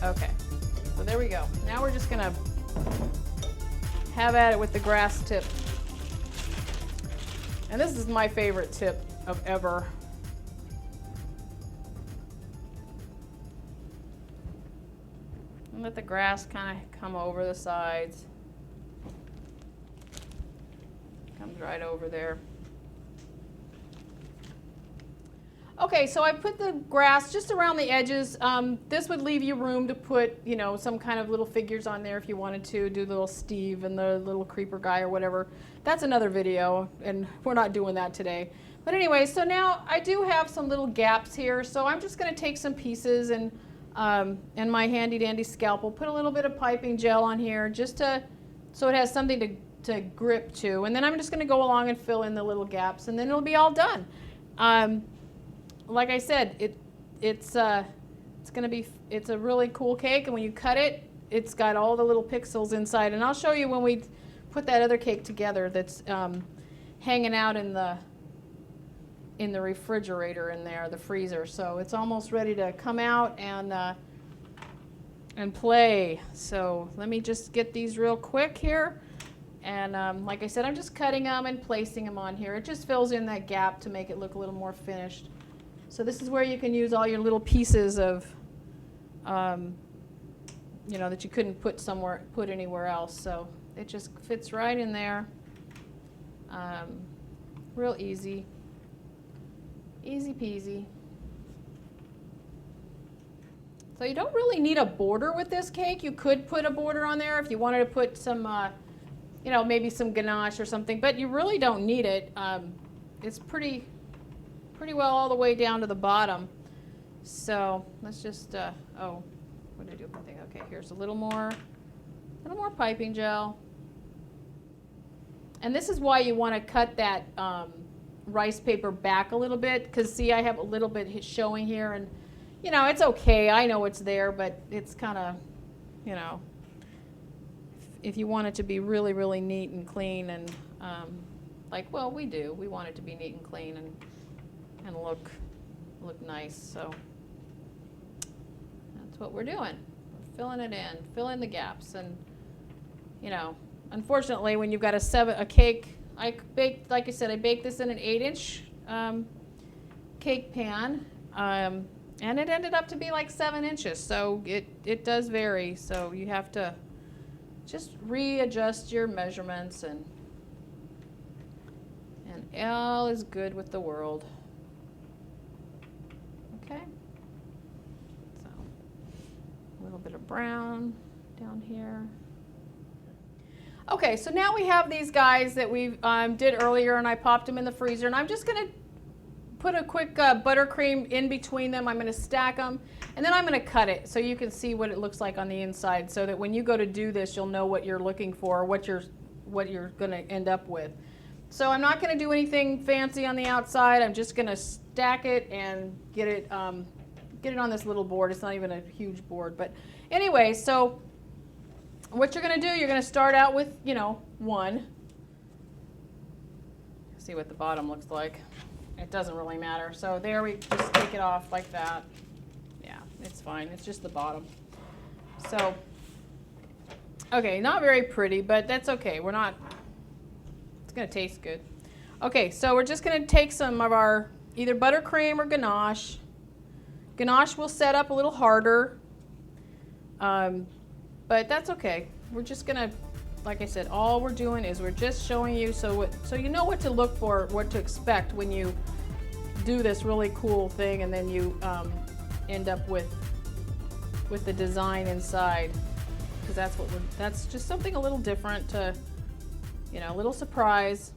Okay, so there we go. Now we're just gonna have at it with the grass tip. And this is my favorite tip of ever. And let the grass kind of come over the sides. Comes right over there. Okay, so I put the grass just around the edges. This would leave you room to put, you know, some kind of little figures on there if you wanted to, do the little Steve and the little creeper guy or whatever. That's another video, and we're not doing that today. But anyway, so now I do have some little gaps here, so I'm just going to take some pieces and my handy dandy scalpel, put a little bit of piping gel on here just to, so it has something to grip to. And then I'm just going to go along and fill in the little gaps, and then it'll be all done. Like I said, it's a really cool cake, and when you cut it, it's got all the little pixels inside. And I'll show you when we put that other cake together that's hanging out in the refrigerator in there, the freezer. So it's almost ready to come out and play. So let me just get these real quick here. And like I said, I'm just cutting them and placing them on here. It just fills in that gap to make it look a little more finished. So this is where you can use all your little pieces of, you know, that you couldn't put anywhere else. So it just fits right in there. Real easy. Easy peasy. So you don't really need a border with this cake. You could put a border on there if you wanted to put some, you know, maybe some ganache or something, but you really don't need it. It's pretty well all the way down to the bottom. So let's just, oh, what did I do with my thing? Okay, here's a little more piping gel. And this is why you want to cut that rice paper back a little bit, because see, I have a little bit showing here, and you know, it's okay. I know it's there, but it's kind of, you know, if you want it to be really, really neat and clean and like, well, we do. We want it to be neat and clean and look nice. So that's what we're doing. We're filling it in, fill in the gaps. And you know, unfortunately, when you've got a cake, I baked, like I said, I baked this in an 8-inch cake pan, and it ended up to be like 7 inches. So it does vary. So you have to just readjust your measurements, and all is good with the world. Okay, so a little bit of brown down here. Okay, so now we have these guys that we did earlier, and I popped them in the freezer, and I'm just going to put a quick buttercream in between them. I'm going to stack them, and then I'm going to cut it so you can see what it looks like on the inside, so that when you go to do this, you'll know what you're looking for, what you're going to end up with. So I'm not going to do anything fancy on the outside. I'm just going to stack it and get it on this little board. It's not even a huge board, but anyway, so what you're going to do, you're going to start out with, you know, one. See what the bottom looks like. It doesn't really matter. So there, we just take it off like that. Yeah, it's fine. It's just the bottom. So, okay, not very pretty, but that's okay. We're not, it's going to taste good. Okay, so we're just going to take some of our either buttercream or ganache. Ganache will set up a little harder, but that's okay. We're just going to, like I said, all we're doing is we're just showing you so you know what to look for, what to expect when you do this really cool thing, and then you end up with the design inside, because that's just something a little different to, you know, a little surprise.